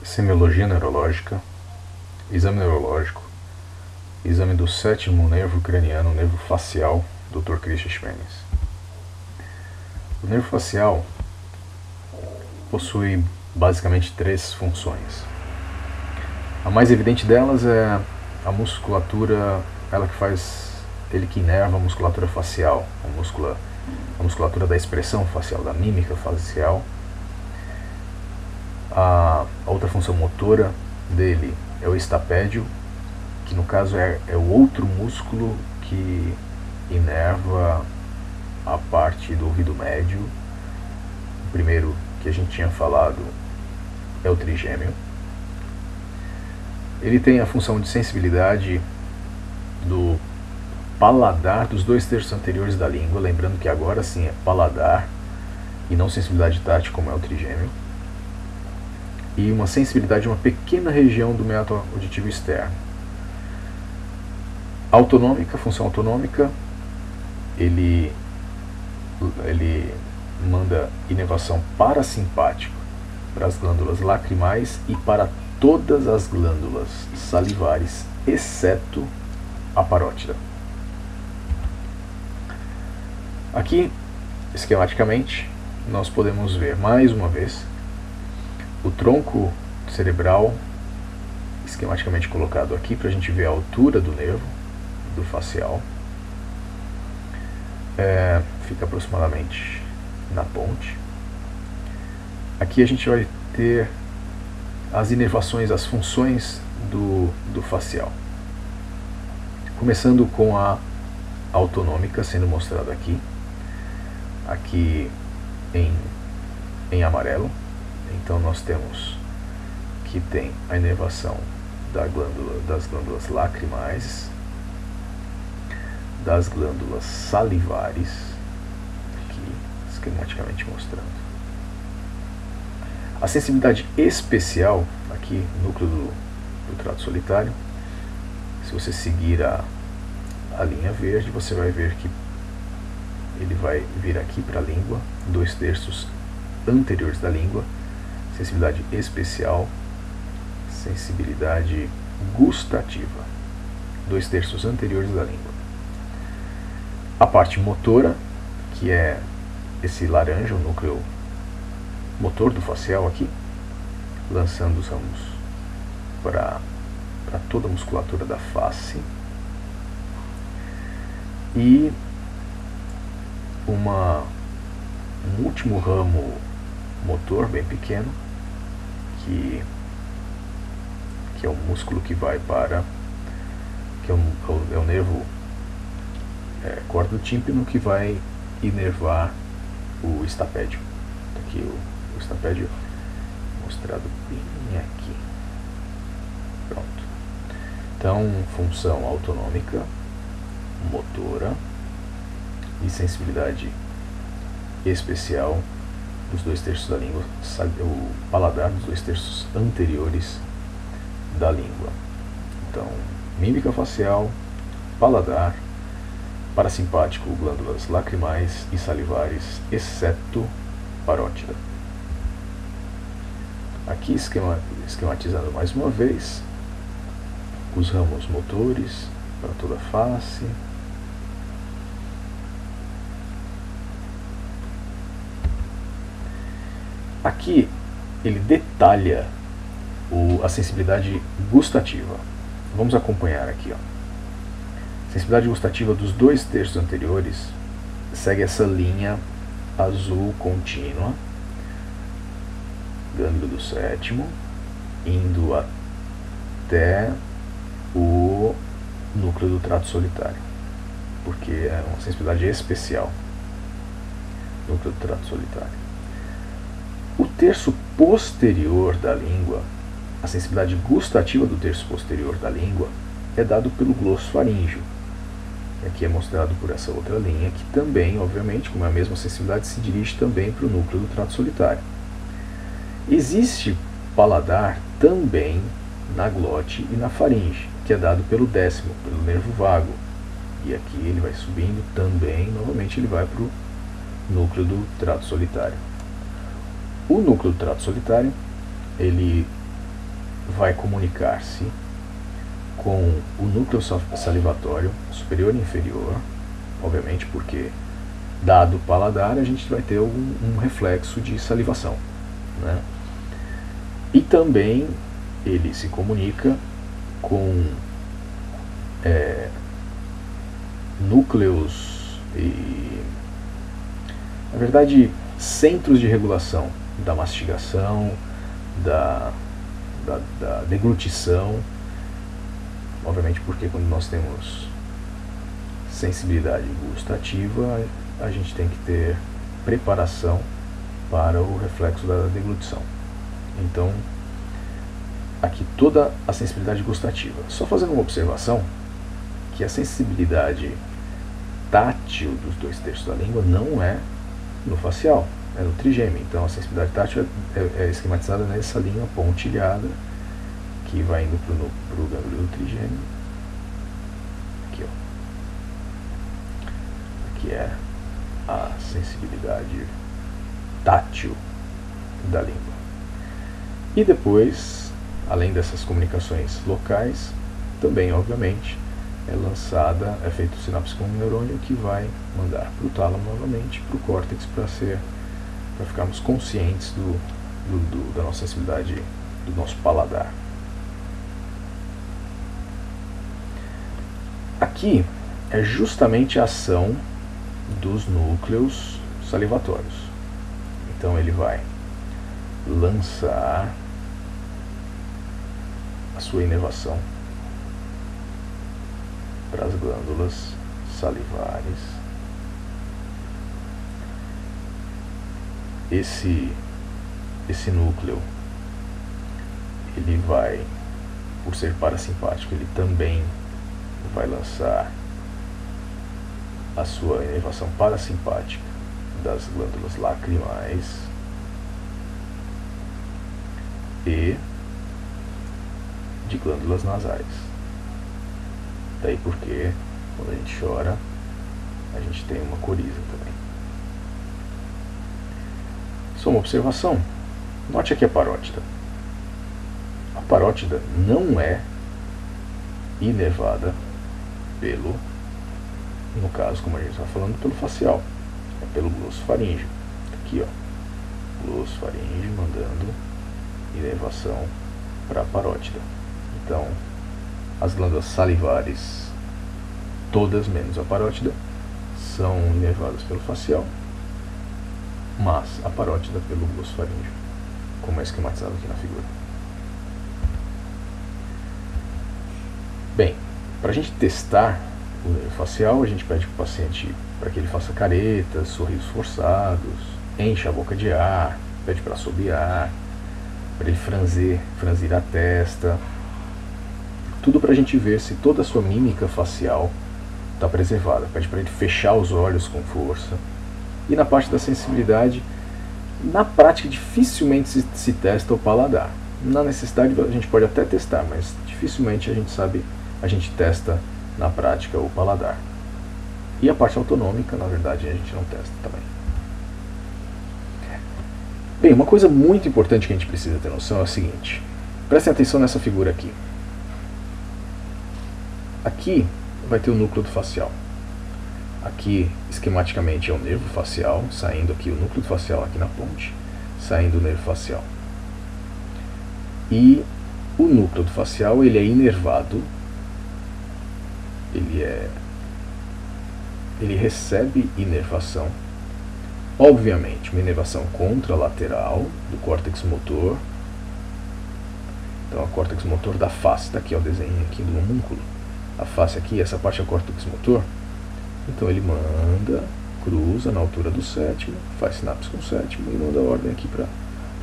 Semiologia neurológica, exame neurológico, exame do sétimo nervo craniano, nervo facial, Dr. Christian Schmenis. O nervo facial possui basicamente três funções. A mais evidente delas é a musculatura, ele que inerva a musculatura facial, a musculatura da expressão facial, da mímica facial. A outra função motora dele é o estapédio, que no caso é o outro músculo que inerva a parte do ouvido médio. O primeiro que a gente tinha falado é o trigêmeo. Ele tem a função de sensibilidade do paladar dos 2/3 anteriores da língua, lembrando que agora sim é paladar e não sensibilidade tátil como é o trigêmeo. E uma sensibilidade de uma pequena região do meato auditivo externo. Autonômica, função autonômica, ele manda inervação parasimpática para as glândulas lacrimais e para todas as glândulas salivares, exceto a parótida. Aqui, esquematicamente, nós podemos ver mais uma vez o tronco cerebral esquematicamente colocado aqui para a gente ver a altura do nervo, do facial. Fica aproximadamente na ponte. Aqui a gente vai ter as inervações, as funções do facial. Começando com a autonômica sendo mostrada aqui em amarelo. Então nós temos que tem a inervação das glândulas lacrimais, das glândulas salivares, aqui esquematicamente mostrando. A sensibilidade especial, aqui núcleo do trato solitário. Se você seguir a linha verde, você vai ver que ele vai vir aqui para a língua, 2/3 anteriores da língua, sensibilidade especial, sensibilidade gustativa, 2/3 anteriores da língua. A parte motora, que é esse laranja, o núcleo motor do facial aqui, lançando os ramos para toda a musculatura da face. E um último ramo motor bem pequeno, que é o músculo que vai para, que é o nervo corda do tímpano, que vai inervar o estapédio. Aqui o estapédio mostrado bem aqui. Pronto. Então, função autonômica, motora e sensibilidade especial dos 2/3 da língua, o paladar dos 2/3 anteriores da língua. Então, mímica facial, paladar, parasimpático, glândulas lacrimais e salivares, exceto parótida. Aqui esquematizando mais uma vez os ramos motores para toda a face. Aqui ele detalha a sensibilidade gustativa. Vamos acompanhar aqui, ó. Sensibilidade gustativa dos 2/3 anteriores segue essa linha azul contínua, gânglio do sétimo, indo até o núcleo do trato solitário, porque é uma sensibilidade especial, núcleo do trato solitário. O terço posterior da língua, a sensibilidade gustativa do terço posterior da língua é dado pelo glosso faríngeo. Aqui é mostrado por essa outra linha, que também, obviamente, como é a mesma sensibilidade, se dirige também para o núcleo do trato solitário. Existe paladar também na glote e na faringe, que é dado pelo décimo, pelo nervo vago. E aqui ele vai subindo também, novamente ele vai para o núcleo do trato solitário. O núcleo do trato solitário, ele vai comunicar-se com o núcleo salivatório superior e inferior, obviamente porque, dado o paladar, a gente vai ter um reflexo de salivação, né? E também ele se comunica com núcleos e, na verdade, centros de regulação da mastigação, da deglutição, obviamente porque quando nós temos sensibilidade gustativa, a gente tem que ter preparação para o reflexo da deglutição. Então, aqui toda a sensibilidade gustativa. Só fazendo uma observação, que a sensibilidade tátil dos 2/3 da língua não é no facial, é no trigêmeo. Então a sensibilidade tátil é esquematizada nessa linha pontilhada que vai indo para o gânglio do trigêmeo. Aqui, ó. Aqui é a sensibilidade tátil da língua. E depois, além dessas comunicações locais, também, obviamente, é feito sinapse com um neurônio que vai mandar para o tálamo novamente, para o córtex, para ficarmos conscientes da nossa sensibilidade, do nosso paladar. Aqui é justamente a ação dos núcleos salivatórios. Então ele vai lançar a sua inervação para as glândulas salivares. Esse núcleo, ele vai, por ser parasimpático, ele também vai lançar a sua inervação parasimpática das glândulas lacrimais e de glândulas nasais. Daí porque quando a gente chora, a gente tem uma coriza também. Só uma observação. Note aqui a parótida. A parótida não é inervada no caso, como a gente está falando, pelo facial. É pelo glosso faríngeo. Aqui, ó. Glosso faríngeo mandando inervação para a parótida. Então, as glândulas salivares, todas menos a parótida, são inervadas pelo facial, mas a parótida pelo glosso faríngeo, como é esquematizado aqui na figura. Bem, para a gente testar o nervo facial, a gente pede para o paciente para que ele faça caretas, sorrisos forçados, encha a boca de ar, pede para assobiar, para ele franzir a testa, tudo para a gente ver se toda a sua mímica facial está preservada. Pede para ele fechar os olhos com força. E na parte da sensibilidade, na prática dificilmente se testa o paladar. Na necessidade a gente pode até testar, mas dificilmente a gente testa na prática o paladar. E a parte autonômica, na verdade, a gente não testa também. Bem, uma coisa muito importante que a gente precisa ter noção é o seguinte. Prestem atenção nessa figura aqui. Aqui vai ter o núcleo do facial. Aqui, esquematicamente, é o nervo facial, saindo aqui o núcleo facial aqui na ponte, saindo o nervo facial. E o núcleo do facial, ele é inervado, ele recebe inervação, obviamente, uma inervação contralateral do córtex motor. Então, o córtex motor da face, está aqui, ó, o desenho aqui do homúnculo. A face aqui, essa parte é o córtex motor. Então ele manda, cruza na altura do sétimo, faz sinapse com o sétimo e manda a ordem aqui para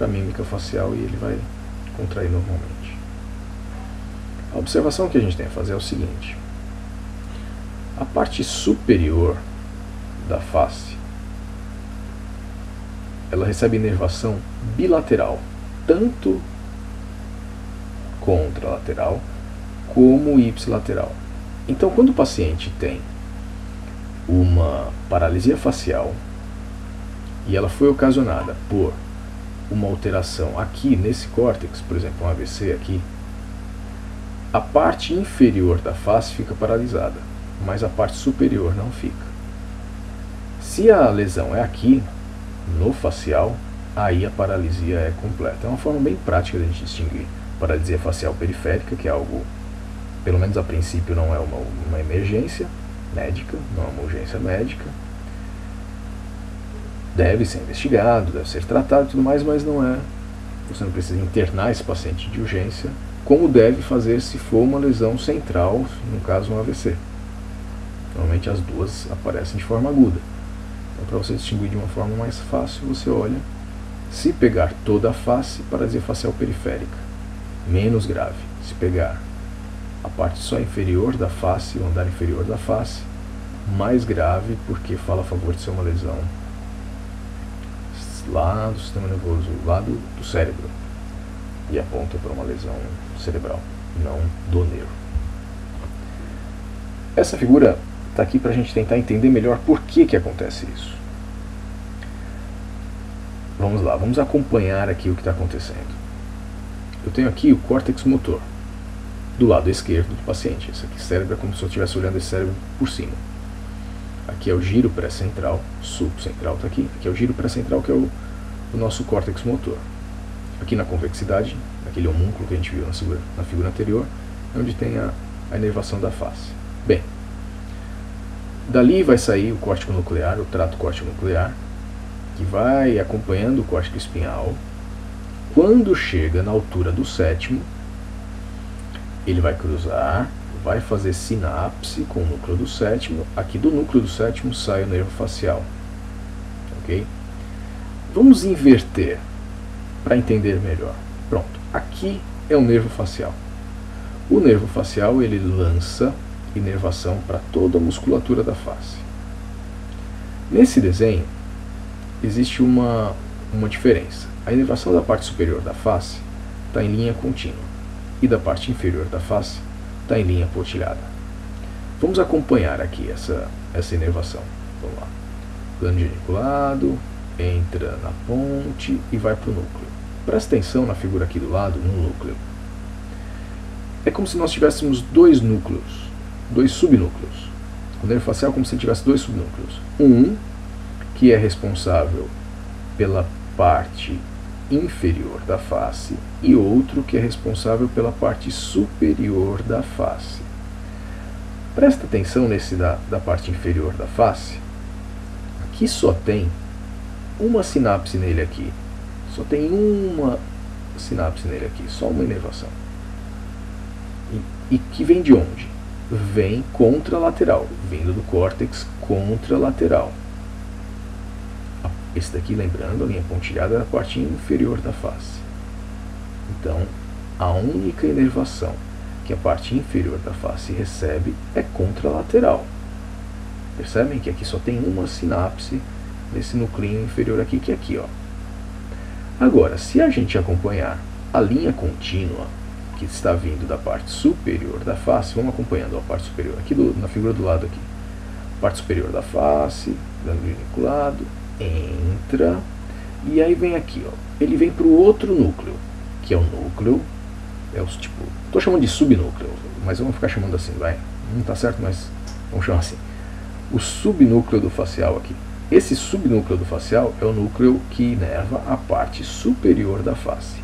a mímica facial e ele vai contrair normalmente. A observação que a gente tem a fazer é o seguinte. A parte superior da face, ela recebe inervação bilateral, tanto contralateral como ipsilateral. Então, quando o paciente tem uma paralisia facial e ela foi ocasionada por uma alteração aqui nesse córtex, por exemplo, um AVC aqui, a parte inferior da face fica paralisada, mas a parte superior não fica. Se a lesão é aqui, no facial, aí a paralisia é completa. É uma forma bem prática de a gente distinguir paralisia facial periférica, que é algo, pelo menos a princípio, não é uma emergência médica, não é uma urgência médica. Deve ser investigado, deve ser tratado e tudo mais, mas não é. Você não precisa internar esse paciente de urgência, como deve fazer se for uma lesão central, no caso um AVC. Normalmente as duas aparecem de forma aguda. Então, para você distinguir de uma forma mais fácil, você olha, se pegar toda a face, paralisia facial periférica, menos grave. Se pegar a parte só inferior da face, o andar inferior da face, mais grave, porque fala a favor de ser uma lesão lá do sistema nervoso, lá do cérebro, e aponta para uma lesão cerebral, não do nervo. Essa figura está aqui para a gente tentar entender melhor por que acontece isso. Vamos lá, vamos acompanhar aqui o que está acontecendo. Eu tenho aqui o córtex motor, do lado esquerdo do paciente. Esse aqui cérebro é como se eu estivesse olhando esse cérebro por cima. Aqui é o giro pré-central, subcentral está aqui. Aqui é o giro pré-central, que é o nosso córtex motor. Aqui na convexidade, naquele homúnculo que a gente viu na figura anterior, é onde tem a inervação da face. Bem, dali vai sair o córtico nuclear, o trato córtico nuclear, que vai acompanhando o córtico espinhal. Quando chega na altura do sétimo, ele vai cruzar, vai fazer sinapse com o núcleo do sétimo. Aqui do núcleo do sétimo sai o nervo facial. Ok? Vamos inverter para entender melhor. Pronto, aqui é o nervo facial. O nervo facial, ele lança inervação para toda a musculatura da face. Nesse desenho existe uma diferença. A inervação da parte superior da face está em linha contínua e da parte inferior da face está em linha pontilhada. Vamos acompanhar aqui essa inervação. Vamos lá. Plano geniculado, entra na ponte e vai para o núcleo. Presta atenção na figura aqui do lado, no núcleo. É como se nós tivéssemos dois núcleos, dois subnúcleos. O nervo facial é como se ele tivesse dois subnúcleos. Um que é responsável pela parte inferior da face e outro que é responsável pela parte superior da face. Presta atenção nesse da parte inferior da face. Aqui só tem uma sinapse nele aqui. Só tem uma sinapse nele aqui, só uma inervação. E que vem de onde? Vem contralateral, vindo do córtex contralateral. Esse daqui, lembrando, a linha pontilhada é a parte inferior da face. Então, a única inervação que a parte inferior da face recebe é contralateral. Percebem que aqui só tem uma sinapse nesse nucleinho inferior aqui, que é aqui, ó. Agora, se a gente acompanhar a linha contínua que está vindo da parte superior da face, vamos acompanhando a parte superior, aqui na figura do lado aqui. Parte superior da face, gânglio geniculado, entra, e aí vem aqui, ó. Ele vem para o outro núcleo, que é o núcleo, estou chamando de subnúcleo, mas vamos ficar chamando assim, vai. Não está certo, mas vamos chamar assim. O subnúcleo do facial aqui. Esse subnúcleo do facial é o núcleo que inerva a parte superior da face.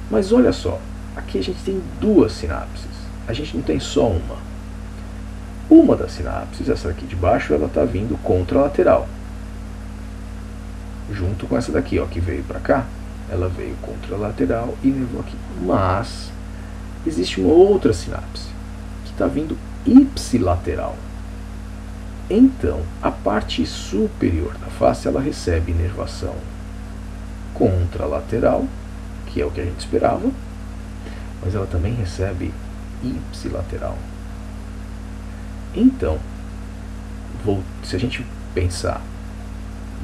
Mas olha só, aqui a gente tem duas sinapses, a gente não tem só uma. Uma das sinapses, essa aqui de baixo, ela está vindo contralateral. Junto com essa daqui, ó, que veio para cá, ela veio contralateral e levou aqui. Mas existe uma outra sinapse que está vindo ipsilateral. Então, a parte superior da face, ela recebe inervação contralateral, que é o que a gente esperava, mas ela também recebe ipsilateral. Então, se a gente pensar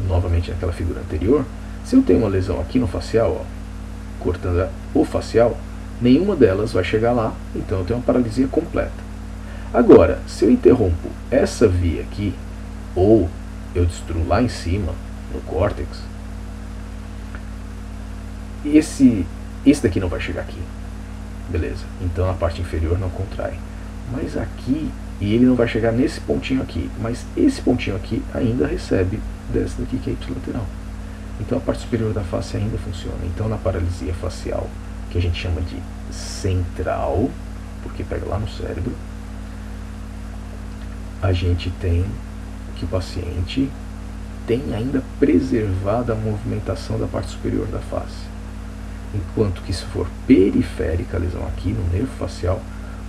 novamente naquela figura anterior, se eu tenho uma lesão aqui no facial, ó, cortando o facial, nenhuma delas vai chegar lá, então eu tenho uma paralisia completa. Agora, se eu interrompo essa via aqui, ou eu destruo lá em cima, no córtex, esse daqui não vai chegar aqui. Beleza, então a parte inferior não contrai. Mas aqui, e ele não vai chegar nesse pontinho aqui, mas esse pontinho aqui ainda recebe dessa daqui que é ipsilateral. Então a parte superior da face ainda funciona. Então na paralisia facial, que a gente chama de central, porque pega lá no cérebro, a gente tem que o paciente tem ainda preservada a movimentação da parte superior da face. Enquanto que se for periférica a lesão aqui no nervo facial,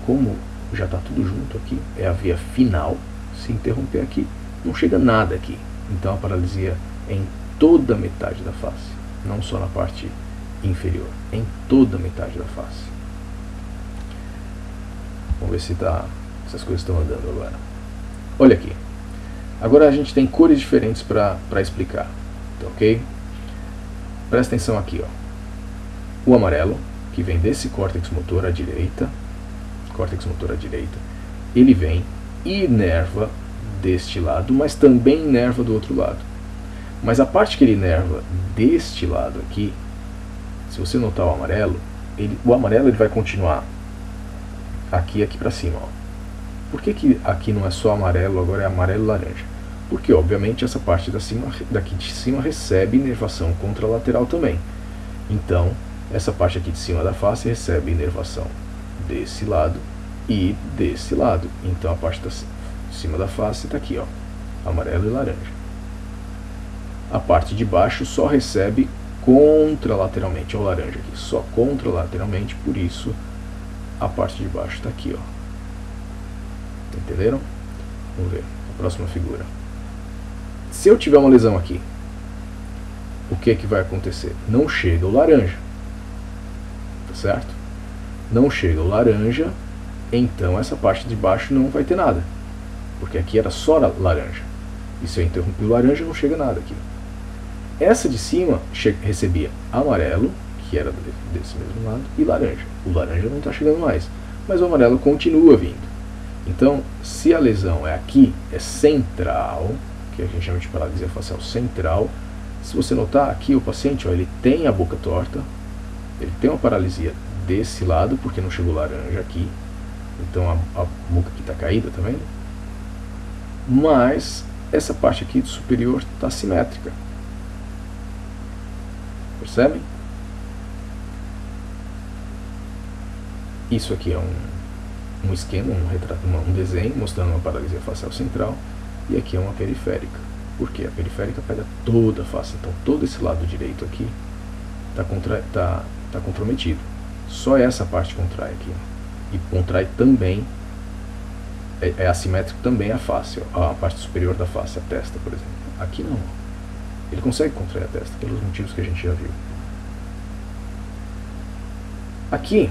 como já está tudo junto aqui, é a via final, se interromper aqui, não chega nada aqui. Então a paralisia é em toda a metade da face, não só na parte inferior, é em toda a metade da face. Vamos ver se as coisas estão andando agora. Olha aqui. Agora a gente tem cores diferentes para explicar, tá, ok? Presta atenção aqui, ó. O amarelo, que vem desse córtex motor à direita, ele vem e inerva deste lado, mas também inerva do outro lado. Mas a parte que ele inerva deste lado aqui, se você notar o amarelo ele vai continuar aqui para cima, ó. Por que aqui não é só amarelo, agora é amarelo e laranja? Porque, obviamente, essa parte daqui de cima recebe inervação contralateral também. Então, essa parte aqui de cima da face recebe inervação desse lado e desse lado. Então, a parte de cima da face está aqui, ó, amarelo e laranja. A parte de baixo só recebe contralateralmente, ó, o laranja aqui, só contralateralmente, por isso a parte de baixo está aqui, ó. Entenderam? Vamos ver a próxima figura. Se eu tiver uma lesão aqui, o que vai acontecer? Não chega o laranja, tá certo? Não chega o laranja, então essa parte de baixo não vai ter nada, porque aqui era só laranja. E se eu interromper o laranja, não chega nada aqui. Essa de cima recebia amarelo, que era desse mesmo lado, e laranja. O laranja não está chegando mais, mas o amarelo continua vindo. Então, se a lesão é aqui, é central, que a gente chama de paralisia facial central, se você notar aqui o paciente, ó, ele tem a boca torta, ele tem uma paralisia desse lado, porque não chegou laranja aqui, então a boca aqui está caída, tá vendo? Mas essa parte aqui do superior está simétrica. Percebem? Isso aqui é um esquema, um desenho mostrando uma paralisia facial central, e aqui é uma periférica. Por quê? A periférica pega toda a face, então todo esse lado direito aqui está comprometido. Só essa parte contrai aqui, ó. E contrai também, é assimétrico também a face, ó, a parte superior da face, a testa, por exemplo. Aqui não. Ele consegue contrair a testa, pelos motivos que a gente já viu. Aqui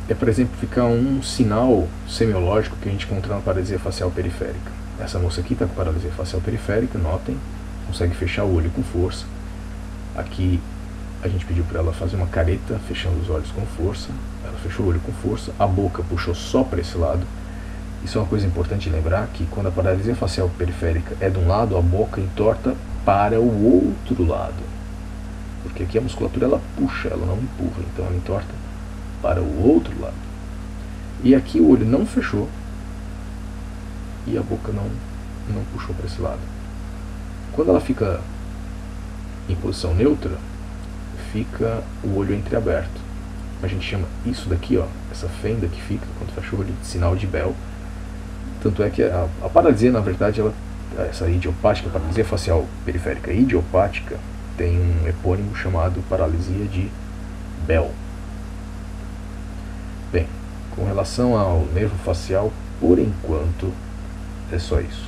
é para exemplificar um sinal semiológico que a gente encontra na paralisia facial periférica. Essa moça aqui está com paralisia facial periférica, notem, consegue fechar o olho com força. Aqui a gente pediu para ela fazer uma careta, fechando os olhos com força. Ela fechou o olho com força, a boca puxou só para esse lado. Isso é uma coisa importante lembrar, que quando a paralisia facial periférica é de um lado, a boca entorta para o outro lado. Porque aqui a musculatura ela puxa, ela não empurra, então ela entorta para o outro lado. E aqui o olho não fechou e a boca não puxou para esse lado. Quando ela fica em posição neutra, fica o olho entreaberto. A gente chama isso daqui, ó, essa fenda que fica quando fecha o olho, de sinal de Bell. Tanto é que a paralisia, na verdade, essa idiopática, paralisia facial periférica idiopática, tem um epônimo chamado paralisia de Bell. Bem, com relação ao nervo facial, por enquanto, é só isso.